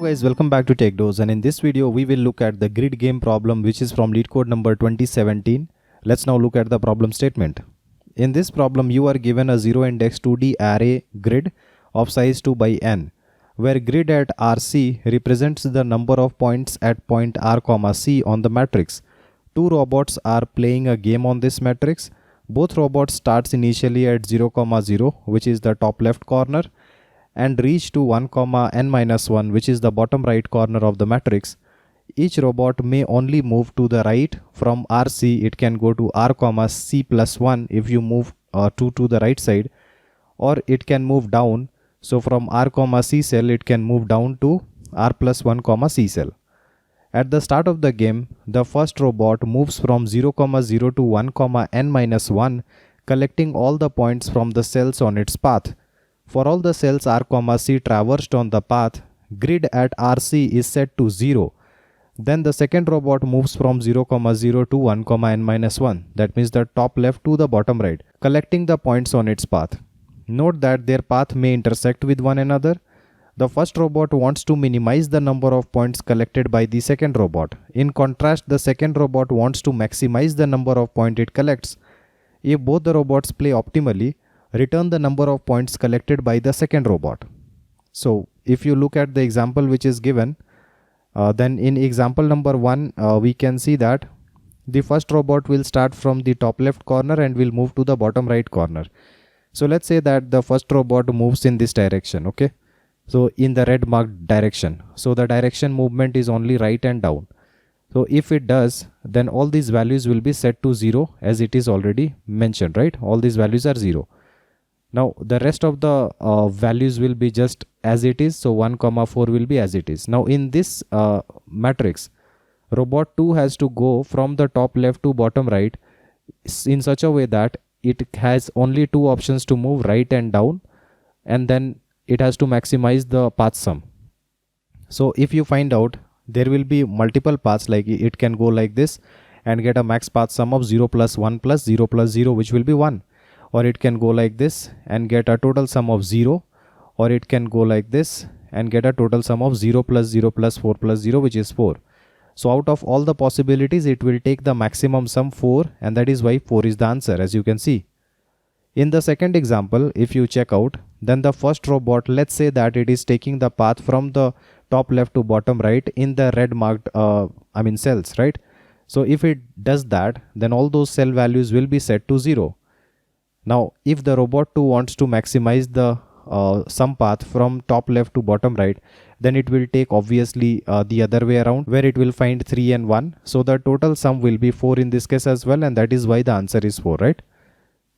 guys, welcome back to TechDose, and in this video we will look at the grid game problem which is from Leetcode number 2017. Let's now look at the problem statement. In this problem you are given a 0 index 2D array grid of size 2 by n, where grid at RC represents the number of points at point R, C on the matrix. Two robots are playing a game on this matrix. Both robots starts initially at 0, 0, which is the top left corner, and reach to 1, n-1, which is the bottom right corner of the matrix. Each robot may only move to the right. From RC it can go to R, C plus 1 if you move 2 to the right side, or it can move down. So from R, C cell it can move down to R plus 1, C cell. At the start of the game, the first robot moves from 0, 0 to 1, n-1, collecting all the points from the cells on its path. For all the cells R, C traversed on the path, grid at RC is set to 0. Then the second robot moves from 0, 0 to 1, n-1, that means the top left to the bottom right, collecting the points on its path. Note that their path may intersect with one another. The first robot wants to minimize the number of points collected by the second robot. In contrast, the second robot wants to maximize the number of points it collects. If both the robots play optimally, return the number of points collected by the second robot. So if you look at the example which is given, then in example number 1 we can see that the first robot will start from the top left corner and will move to the bottom right corner. So let's say that the first robot moves in this direction, okay, so in the red marked direction. So the direction movement is only right and down. So if it does, then all these values will be set to 0, as it is already mentioned, right? All these values are 0. Now the rest of the values will be just as it is. So 1, 4 will be as it is. Now in this matrix, robot 2 has to go from the top left to bottom right in such a way that it has only two options to move, right and down, and then it has to maximize the path sum. So if you find out, there will be multiple paths, like it can go like this and get a max path sum of 0 plus 1 plus 0 plus 0, which will be 1. Or it can go like this and get a total sum of 0, or it can go like this and get a total sum of 0 plus 0 plus 4 plus 0, which is 4. So out of all the possibilities, it will take the maximum sum 4, and that is why 4 is the answer, as you can see. In the second example, if you check out, then the first robot, let's say that it is taking the path from the top left to bottom right in the red marked cells, right? So if it does that, then all those cell values will be set to 0. Now if the robot 2 wants to maximize the sum path from top left to bottom right, then it will take obviously the other way around, where it will find 3 and 1. So the total sum will be 4 in this case as well, and that is why the answer is 4, right?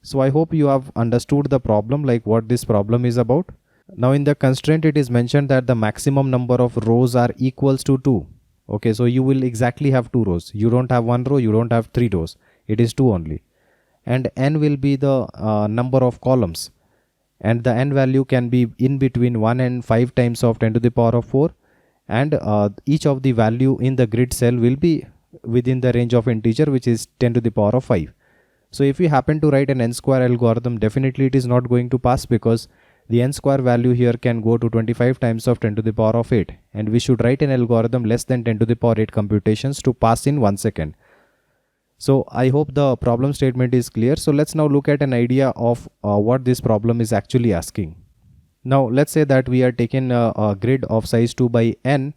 So I hope you have understood the problem, like what this problem is about. Now in the constraint it is mentioned that the maximum number of rows are equals to 2. Okay, so you will exactly have 2 rows. You don't have 1 row, you don't have 3 rows. It is 2 only. And n will be the number of columns, and the n value can be in between 1 and 5 times of 10 to the power of 4, and each of the value in the grid cell will be within the range of integer, which is 10 to the power of 5. So if you happen to write an n square algorithm, definitely it is not going to pass, because the n square value here can go to 25 times of 10 to the power of 8, and we should write an algorithm less than 10 to the power 8 computations to pass in 1 second. So I hope the problem statement is clear. So let's now look at an idea of what this problem is actually asking. Now let's say that we are taking a grid of size 2 by n,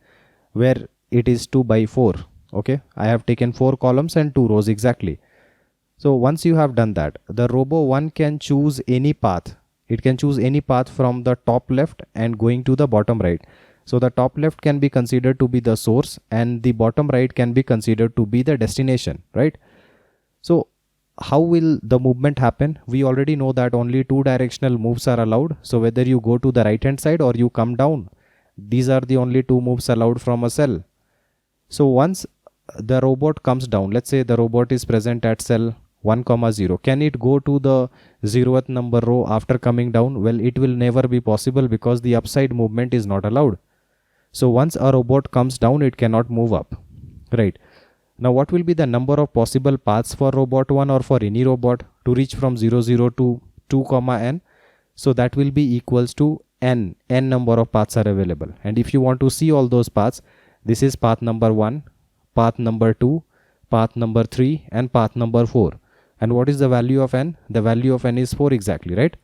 where it is 2 by 4. Okay, I have taken 4 columns and 2 rows exactly. So once you have done that, the robo 1 can choose any path. It can choose any path from the top left and going to the bottom right. So the top left can be considered to be the source, and the bottom right can be considered to be the destination, right? So how will the movement happen? We already know that only 2 directional moves are allowed. So whether you go to the right hand side or you come down, these are the only 2 moves allowed from a cell. So once the robot comes down, let's say the robot is present at cell 1, 0. Can it go to the 0th number row after coming down? Well, it will never be possible, because the upside movement is not allowed. So once a robot comes down, it cannot move up, right? Now what will be the number of possible paths for robot 1 or for any robot to reach from 0, 0 to 2, n? So that will be equals to n number of paths are available. And if you want to see all those paths, this is path number 1, path number 2, path number 3, and path number 4. And what is the value of n? The value of n is 4 exactly, right?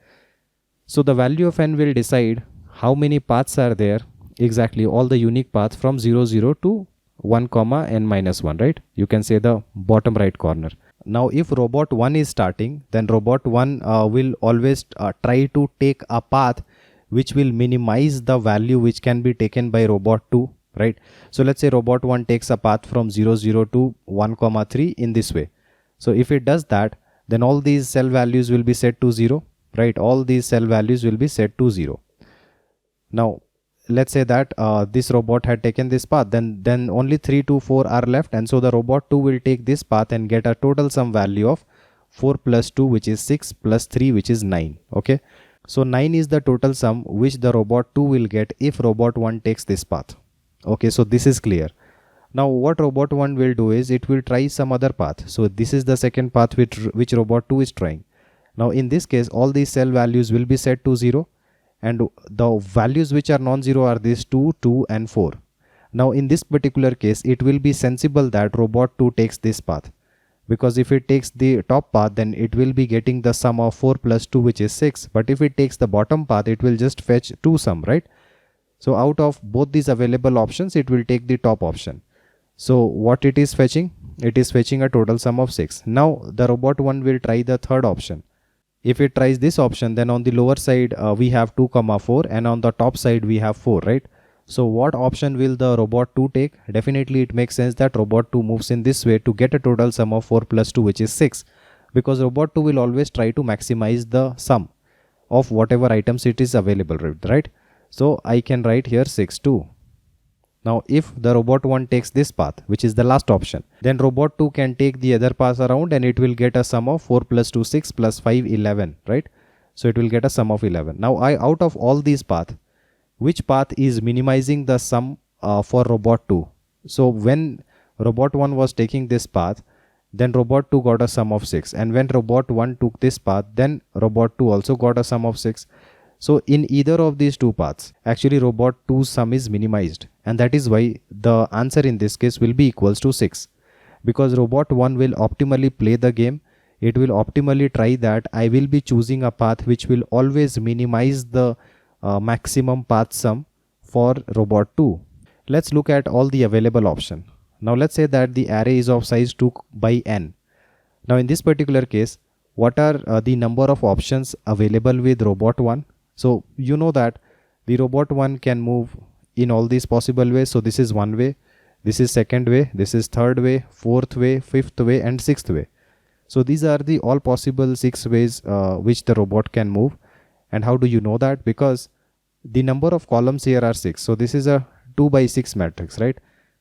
So the value of n will decide how many paths are there, exactly all the unique paths from 0, 0 to 1 comma n minus 1, right? You can say the bottom right corner. Now if robot 1 is starting, then robot 1 will always try to take a path which will minimize the value which can be taken by robot 2, right? So let's say robot 1 takes a path from 0, 0 to 1 comma 3 in this way. So if it does that, then all these cell values will be set to 0, right? All these cell values will be set to 0. Now let's say that this robot had taken this path, then only 3 to 4 are left, and so the robot 2 will take this path and get a total sum value of 4 plus 2, which is 6, plus 3, which is 9. Okay, so 9 is the total sum which the robot 2 will get if robot 1 takes this path. Okay, so this is clear. Now what robot 1 will do is it will try some other path. So this is the second path which robot 2 is trying. Now in this case, all these cell values will be set to 0, and the values which are non-zero are these 2, 2 and 4. Now in this particular case, it will be sensible that robot 2 takes this path, because if it takes the top path, then it will be getting the sum of 4 plus 2, which is 6. But if it takes the bottom path, it will just fetch 2 sum, right? So out of both these available options, it will take the top option. So what it is fetching? It is fetching a total sum of 6. Now the robot 1 will try the third option. If it tries this option, then on the lower side we have 2 comma 4, and on the top side we have 4, right? So what option will the robot 2 take? Definitely it makes sense that robot 2 moves in this way to get a total sum of 4 plus 2, which is 6, because robot 2 will always try to maximize the sum of whatever items it is available, right? So I can write here 6, 2. Now if the robot 1 takes this path, which is the last option, then robot 2 can take the other path around, and it will get a sum of 4 plus 2, 6 plus 5, 11, right? So it will get a sum of 11. Now out of all these paths, which path is minimizing the sum for robot 2? So when robot 1 was taking this path, then robot 2 got a sum of 6, and when robot 1 took this path, then robot 2 also got a sum of 6. So in either of these two paths, actually robot 2's sum is minimized, and that is why the answer in this case will be equals to 6, because robot 1 will optimally play the game. It will optimally try that I will be choosing a path which will always minimize the maximum path sum for robot 2. Let's look at all the available options. Now let's say that the array is of size 2 by n. Now in this particular case, what are the number of options available with robot 1? So you know that the robot 1 can move in all these possible ways. So this is one way, this is second way, this is third way, fourth way, fifth way, and sixth way. So these are the all possible 6 ways which the robot can move. And how do you know that? Because the number of columns here are 6. So this is a 2 by 6 matrix, right?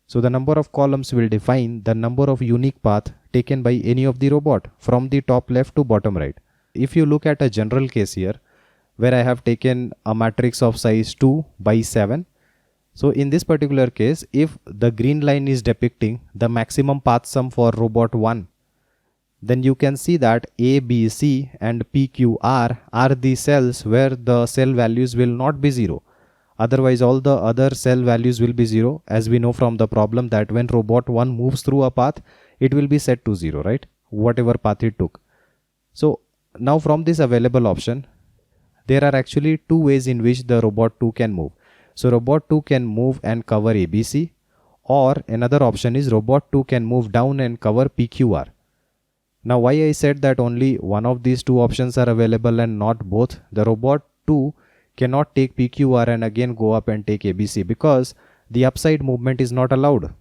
So the number of columns will define the number of unique path taken by any of the robot from the top left to bottom right. If you look at a general case here, where I have taken a matrix of size 2 by 7. So in this particular case, if the green line is depicting the maximum path sum for robot 1, then you can see that A, B, C and P, Q, R are the cells where the cell values will not be 0. Otherwise all the other cell values will be 0, as we know from the problem that when robot 1 moves through a path, it will be set to 0, right? Whatever path it took. So now from this available option, there are actually 2 ways in which the robot 2 can move. So robot 2 can move and cover ABC, or another option is robot 2 can move down and cover PQR. Now why I said that only one of these 2 options are available and not both? The robot 2 cannot take PQR and again go up and take ABC, because the upside movement is not allowed,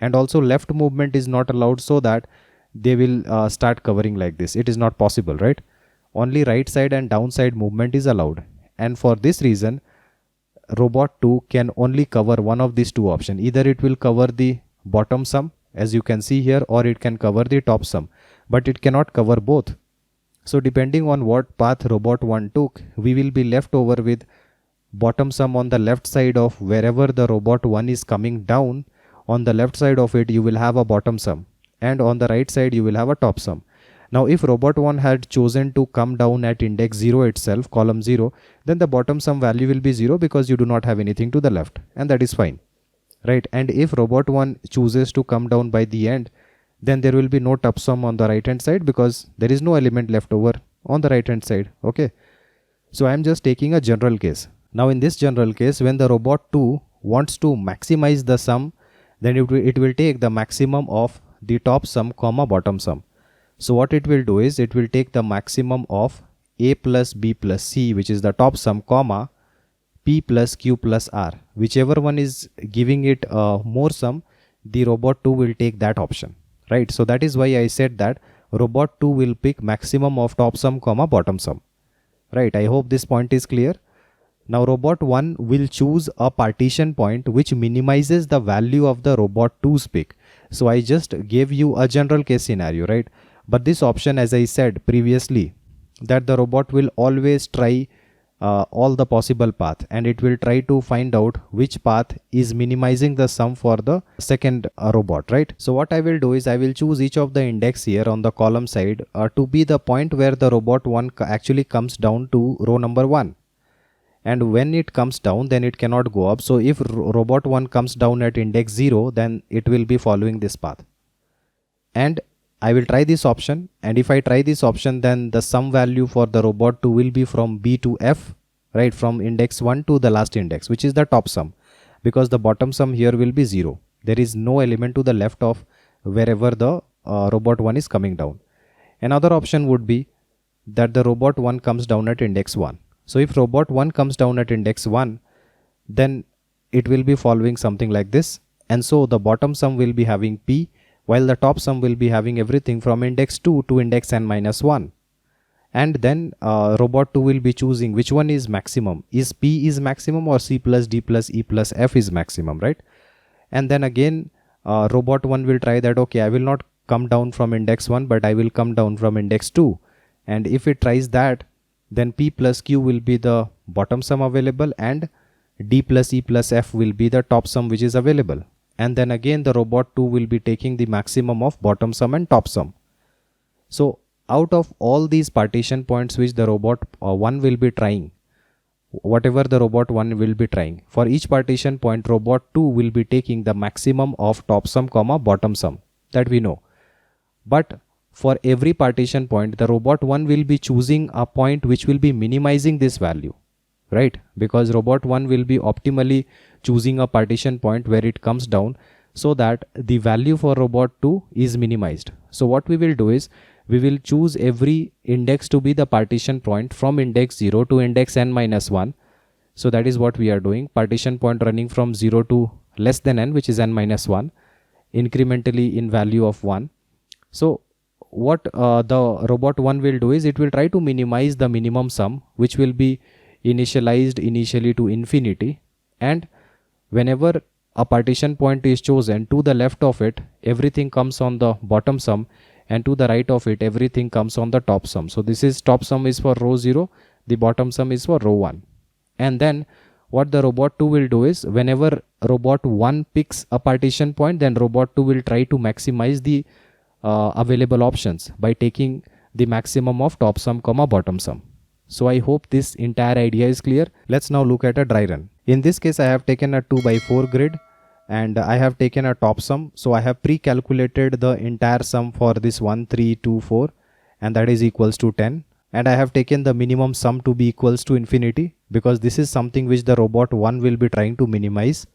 and also left movement is not allowed, so that they will start covering like this. It is not possible, right? Only right side and downside movement is allowed, and for this reason robot 2 can only cover one of these 2 options. Either it will cover the bottom sum, as you can see here, or it can cover the top sum, but it cannot cover both. So depending on what path robot 1 took, we will be left over with bottom sum on the left side of wherever the robot 1 is coming down. On the left side of it you will have a bottom sum, and on the right side you will have a top sum. Now if robot 1 had chosen to come down at index 0 itself, column 0, then the bottom sum value will be 0 because you do not have anything to the left, and that is fine, right? And if robot 1 chooses to come down by the end, then there will be no top sum on the right hand side because there is no element left over on the right hand side. Okay, so I am just taking a general case. Now in this general case, when the robot 2 wants to maximize the sum, then it will take the maximum of the top sum comma bottom sum. So what it will do is it will take the maximum of a plus b plus c, which is the top sum, comma p plus q plus r. Whichever one is giving it more sum, the robot 2 will take that option, right? So that is why I said that robot 2 will pick maximum of top sum comma bottom sum, right? I hope this point is clear. Now robot 1 will choose a partition point which minimizes the value of the robot 2's pick. So I just gave you a general case scenario, right? But this option, as I said previously, that the robot will always try all the possible path, and it will try to find out which path is minimizing the sum for the second robot, right? So what I will do is I will choose each of the index here on the column side to be the point where the robot 1 actually comes down to row number 1. And when it comes down, then it cannot go up. So if robot 1 comes down at index 0, then it will be following this path. And I will try this option, and if I try this option, then the sum value for the robot 2 will be from B to F, right? From index 1 to the last index, which is the top sum, because the bottom sum here will be 0. There is no element to the left of wherever the robot 1 is coming down. Another option would be that the robot 1 comes down at index 1. So if robot 1 comes down at index 1, then it will be following something like this. And so the bottom sum will be having P, while the top sum will be having everything from index 2 to index n minus 1. And then robot 2 will be choosing which one is maximum. Is P is maximum or C plus D plus E plus F is maximum, right? And then again, robot 1 will try that, okay, I will not come down from index 1, but I will come down from index 2. And if it tries that, then P plus Q will be the bottom sum available, and D plus E plus F will be the top sum which is available. And then again the robot 2 will be taking the maximum of bottom sum and top sum. So out of all these partition points which the robot 1 will be trying, whatever the robot 1 will be trying, for each partition point robot 2 will be taking the maximum of top sum comma bottom sum, that we know. But for every partition point, the robot 1 will be choosing a point which will be minimizing this value, right? Because robot 1 will be optimally choosing a partition point where it comes down so that the value for robot 2 is minimized. So what we will do is we will choose every index to be the partition point from index 0 to index n minus 1. So that is what we are doing. Partition point running from 0 to less than n, which is n minus 1, incrementally in value of 1. So what the robot 1 will do is it will try to minimize the minimum sum, which will be initialized initially to infinity, and whenever a partition point is chosen, to the left of it everything comes on the bottom sum, and to the right of it everything comes on the top sum. So this is top sum is for row 0, the bottom sum is for row 1. And then what the robot 2 will do is whenever robot 1 picks a partition point, then robot 2 will try to maximize the available options by taking the maximum of top sum comma bottom sum. So I hope this entire idea is clear. Let's now look at a dry run. In this case I have taken a 2x4 grid and I have taken a top sum. So I have pre-calculated the entire sum for this 1, 3, 2, 4, and that is equals to 10. And I have taken the minimum sum to be equals to infinity, because this is something which the robot 1 will be trying to minimize.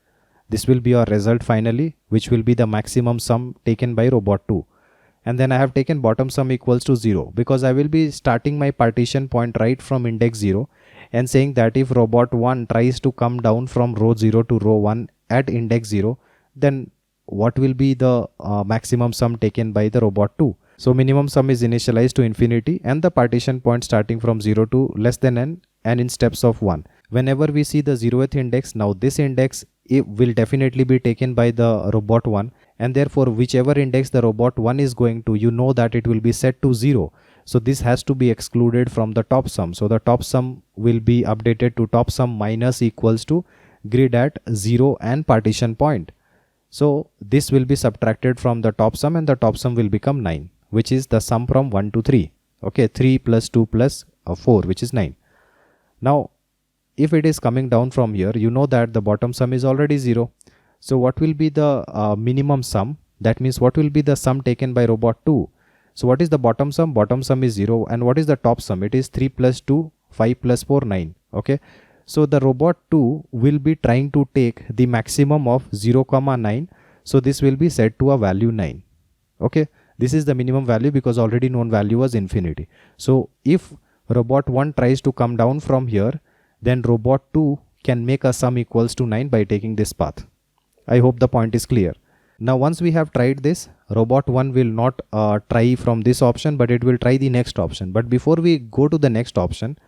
This will be our result finally, which will be the maximum sum taken by robot 2. And then I have taken bottom sum equals to 0, because I will be starting my partition point right from index 0 and saying that if robot 1 tries to come down from row 0 to row 1 at index 0, then what will be the maximum sum taken by the robot 2. So minimum sum is initialized to infinity and the partition point starting from 0 to less than n and in steps of 1. Whenever we see the 0th index, now this index it will definitely be taken by the robot 1, and therefore whichever index the robot 1 is going to, you know that it will be set to 0. So this has to be excluded from the top sum. So the top sum will be updated to top sum minus equals to grid at 0 and partition point. So this will be subtracted from the top sum and the top sum will become 9, which is the sum from 1 to 3. Okay, 3 plus 2 plus 4, which is 9. Now, if it is coming down from here, you know that the bottom sum is already 0. So what will be the minimum sum? That means what will be the sum taken by robot 2? So what is the bottom sum? Bottom sum is 0. And what is the top sum? It is 3 plus 2, 5 plus 4, 9. Okay. So the robot 2 will be trying to take the maximum of 0, 9. So this will be set to a value 9. Okay. This is the minimum value because already known value was infinity. So if robot 1 tries to come down from here, then robot 2 can make a sum equals to 9 by taking this path. I hope the point is clear. Now once we have tried this, robot 1 will not try from this option, but it will try the next option. But before we go to the next option,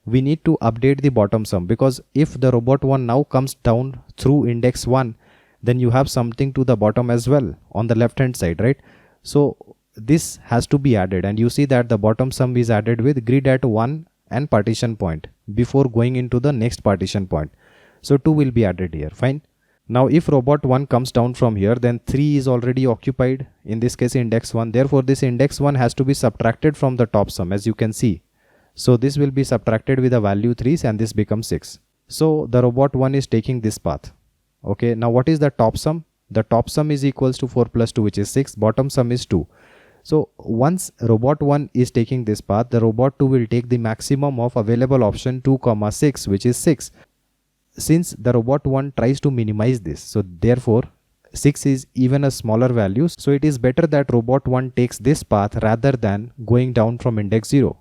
we need to update the bottom sum, because if the robot 1 now comes down through index 1, then you have something to the bottom as well on the left hand side, right? So this has to be added, and you see that the bottom sum is added with grid at 1 and partition point before going into the next partition point. So 2 will be added here. Fine. Now if robot 1 comes down from here, then 3 is already occupied, in this case index 1. Therefore this index 1 has to be subtracted from the top sum, as you can see. So this will be subtracted with a value 3, and this becomes 6. So the robot 1 is taking this path. Okay, now what is the top sum? The top sum is equals to 4 plus 2, which is 6. Bottom sum is 2. So once robot 1 is taking this path, the robot 2 will take the maximum of available option 2, 6, which is 6. Since the robot 1 tries to minimize this, so therefore 6 is even a smaller value. So it is better that robot 1 takes this path rather than going down from index 0.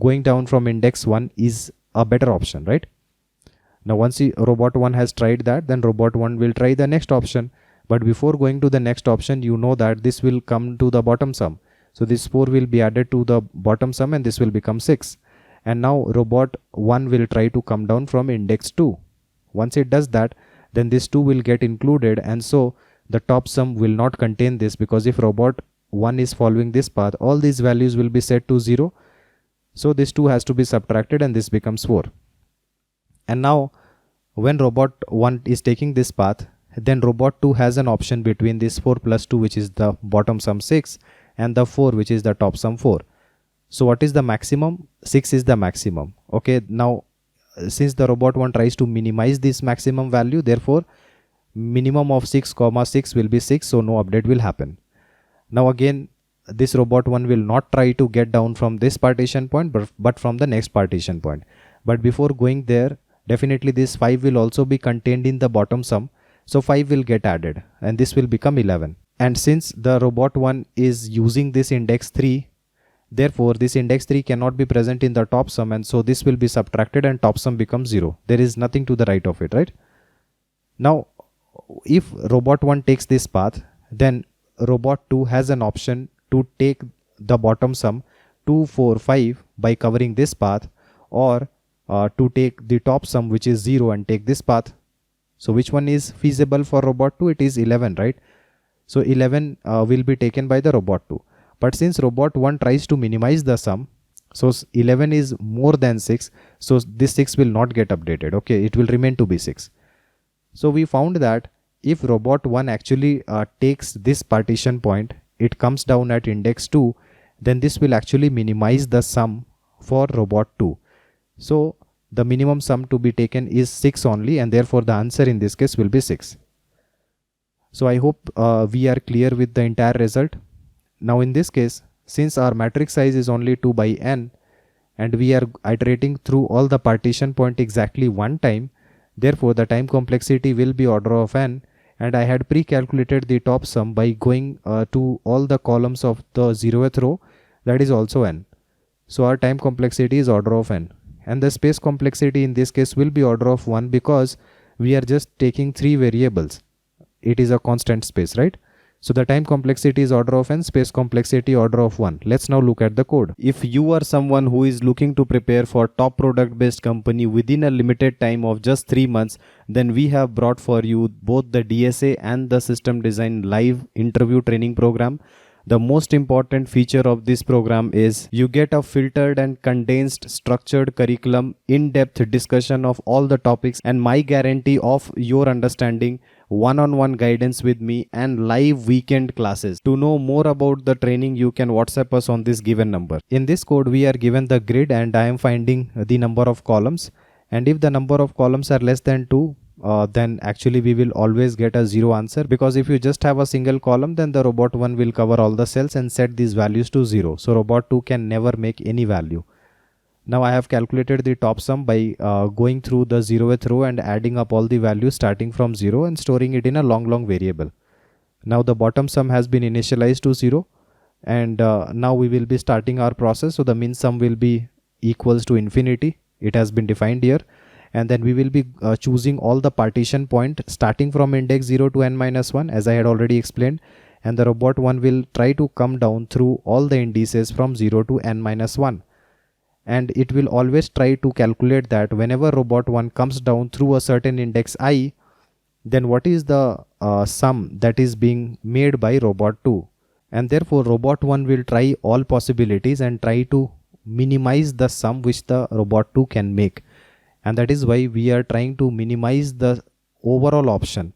Going down from index 1 is a better option, right? Now once robot 1 has tried that, then robot 1 will try the next option. But before going to the next option, you know that this will come to the bottom sum. So this 4 will be added to the bottom sum, and this will become 6. And now robot 1 will try to come down from index 2. Once it does that, then this 2 will get included, and so the top sum will not contain this, because if robot 1 is following this path, all these values will be set to 0. So this 2 has to be subtracted, and this becomes 4. And now when robot 1 is taking this path, then robot 2 has an option between this 4 plus 2, which is the bottom sum 6, and the 4, which is the top sum 4. So what is the maximum? 6 is the maximum. Okay, now since the robot 1 tries to minimize this maximum value, therefore minimum of 6, 6 will be 6, so no update will happen. Now again, this robot 1 will not try to get down from this partition point, but from the next partition point. But before going there, definitely this 5 will also be contained in the bottom sum. So 5 will get added, and this will become 11. And since the robot 1 is using this index 3, therefore this index 3 cannot be present in the top sum, and so this will be subtracted and top sum becomes 0. There is nothing to the right of it, right? Now if robot 1 takes this path, then robot 2 has an option to take the bottom sum 2, 4, 5 by covering this path, or to take the top sum, which is 0, and take this path. So which one is feasible for robot 2? It is 11, right? So 11 will be taken by the robot 2. But since robot 1 tries to minimize the sum, so 11 is more than 6, so this 6 will not get updated. Okay, it will remain to be 6. So we found that if robot 1 actually takes this partition point, it comes down at index 2, then this will actually minimize the sum for robot 2. So the minimum sum to be taken is 6 only, and therefore the answer in this case will be 6. So I hope we are clear with the entire result. Now in this case, since our matrix size is only 2 by n, and we are iterating through all the partition point exactly one time, therefore the time complexity will be order of n, and I had pre-calculated the top sum by going to all the columns of the 0th row, that is also n. So our time complexity is order of n, and the space complexity in this case will be order of 1, because we are just taking 3 variables. It is a constant space, right? So the time complexity is order of n, space complexity order of 1. Let's now look at the code. If you are someone who is looking to prepare for top product based company within a limited time of just 3 months, then we have brought for you both the DSA and the system design live interview training program. The most important feature of this program is you get a filtered and condensed structured curriculum, in-depth discussion of all the topics, and my guarantee of your understanding, one-on-one guidance with me, and live weekend classes. To know more about the training, you can WhatsApp us on this given number. In this code, we are given the grid and I am finding the number of columns, and if the number of columns are less than 2, then actually we will always get a 0 answer, because if you just have a single column, then the robot 1 will cover all the cells and set these values to 0. So robot 2 can never make any value. Now I have calculated the top sum by going through the 0th row and adding up all the values starting from 0 and storing it in a long variable. Now the bottom sum has been initialized to 0, and now we will be starting our process. So the min sum will be equals to infinity. It has been defined here. And then we will be choosing all the partition point starting from index 0 to n-1, as I had already explained, and the robot 1 will try to come down through all the indices from 0 to n-1, and it will always try to calculate that whenever robot 1 comes down through a certain index I, then what is the sum that is being made by robot 2, and therefore robot 1 will try all possibilities and try to minimize the sum which the robot 2 can make. And that is why we are trying to minimize the overall option,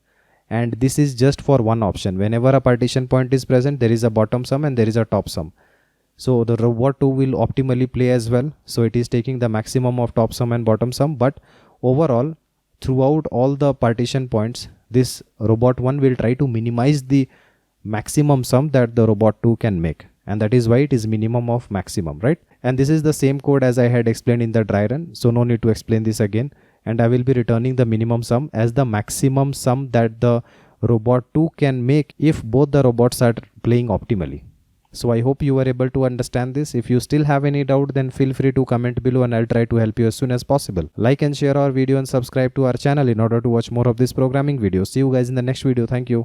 and this is just for one option. Whenever a partition point is present, there is a bottom sum and there is a top sum. So the robot 2 will optimally play as well. So it is taking the maximum of top sum and bottom sum, but overall throughout all the partition points, this robot 1 will try to minimize the maximum sum that the robot 2 can make, and that is why it is minimum of maximum, right? And this is the same code as I had explained in the dry run, so no need to explain this again. And I will be returning the minimum sum as the maximum sum that the robot 2 can make if both the robots are playing optimally. So I hope you were able to understand this. If you still have any doubt, then feel free to comment below and I'll try to help you as soon as possible. Like and share our video and subscribe to our channel in order to watch more of these programming videos. See you guys in the next video. Thank you.